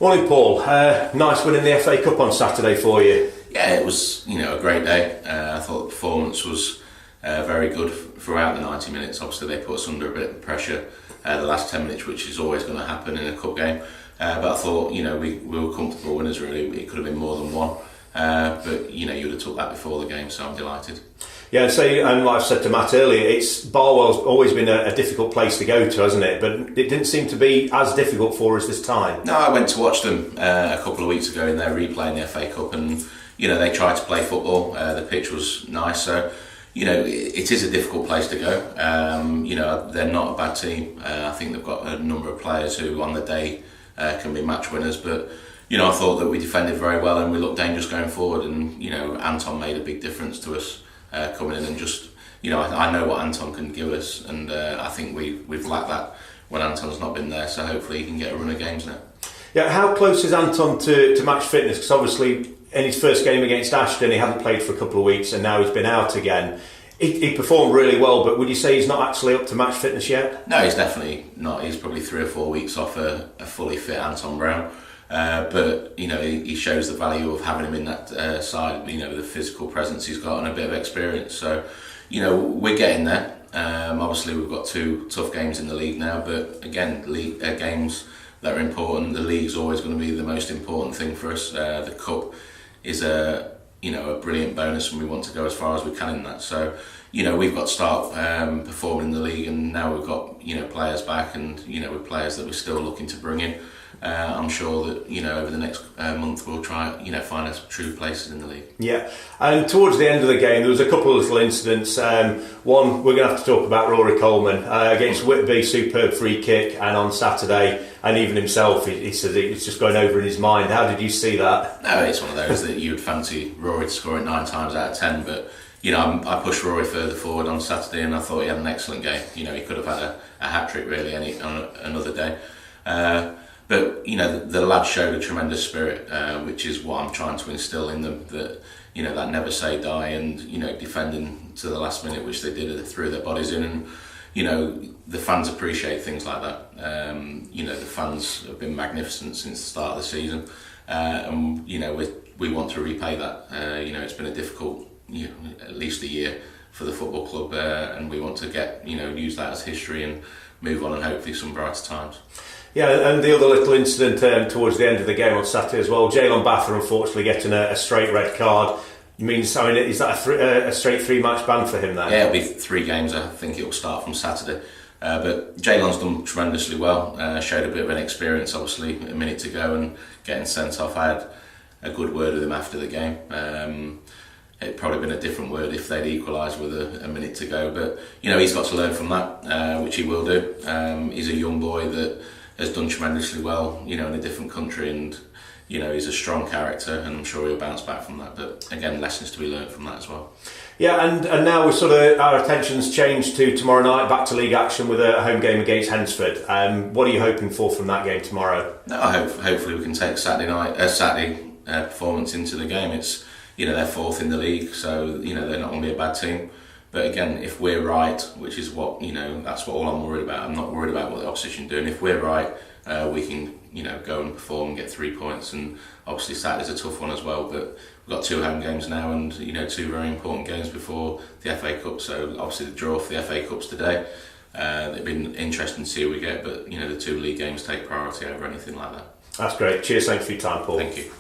Morning, Paul. Nice win in the FA Cup on Saturday for you. Yeah, it was a great day. I thought the performance was very good throughout the 90 minutes. Obviously, they put us under a bit of pressure the last 10 minutes, which is always going to happen in a cup game. But I thought we were comfortable winners. Really, it could have been more than one. But you would have took that before the game, so I'm delighted. Yeah, and like I said to Matt earlier, Barwell's always been a difficult place to go to, hasn't it? But it didn't seem to be as difficult for us this time. No, I went to watch them a couple of weeks ago in their replay in the FA Cup, and they tried to play football. The pitch was nice, so it is a difficult place to go. They're not a bad team. I think they've got a number of players who on the day can be match winners, but I thought that we defended very well and we looked dangerous going forward, and Anton made a big difference to us coming in, and just I know what Anton can give us, and I think we've lacked that when Anton's not been there, so hopefully he can get a run of games now. Yeah, how close is Anton to match fitness? Because obviously in his first game against Ashton he hadn't played for a couple of weeks and now he's been out again. He performed really well, but would you say he's not actually up to match fitness yet? No, he's definitely not. He's probably 3 or 4 weeks off a fully fit Anton Brown. But he shows the value of having him in that side. The physical presence he's got and a bit of experience. So we're getting there. Obviously we've got 2 tough games in the league now, but again, league games that are important. The league's always going to be the most important thing for us. The cup is a brilliant bonus, and we want to go as far as we can in that. So we've got to start performing in the league, and now we've got players back, and with players that we're still looking to bring in. I'm sure that over the next month we'll try find us true places in the league. Yeah, and towards the end of the game there was a couple of little incidents. One, we're going to have to talk about Rory Coleman against Whitby, superb free kick, and on Saturday, and even himself, he said it's just going over in his mind. How did you see that? No, it's one of those that you would fancy Rory to score it 9 times out of 10, but I pushed Rory further forward on Saturday, and I thought he had an excellent game. He could have had a hat-trick really on another day. But the lads showed a tremendous spirit, which is what I'm trying to instill in them. That that never say die, and defending to the last minute, which they did, threw their bodies in, and the fans appreciate things like that. The fans have been magnificent since the start of the season, and we want to repay that. It's been a difficult, at least a year for the football club, and we want to get use that as history and move on, and hopefully some brighter times. Yeah, and the other little incident towards the end of the game on Saturday as well, Gayle unfortunately getting a straight red card. Is that a straight 3-match ban for him then? Yeah, it'll be 3 games. I think it'll start from Saturday. But Jaylon's done tremendously well. Showed a bit of an experience, obviously, a minute to go and getting sent off. I had a good word with him after the game. It'd probably been a different word if they'd equalised with a minute to go. But he's got to learn from that, which he will do. He's a young boy that has done tremendously well, in a different country, and he's a strong character, and I'm sure he'll bounce back from that. But again, lessons to be learned from that as well. Yeah, and now we're our attention's changed to tomorrow night, back to league action with a home game against Hensford. What are you hoping for from that game tomorrow? No, hopefully we can take Saturday performance into the game. It's they're 4th in the league, so they're not going to be a bad team. But again, if we're right, which is what that's what all I'm worried about. I'm not worried about what the opposition are doing. If we're right, we can go and perform and get 3 points. And obviously Saturday's a tough one as well. But we've got 2 home games now, and 2 very important games before the FA Cup. So obviously the draw for the FA Cup's today. It'd been interesting to see who we get, but the 2 league games take priority over anything like that. That's great. Cheers, thanks for your time, Paul. Thank you.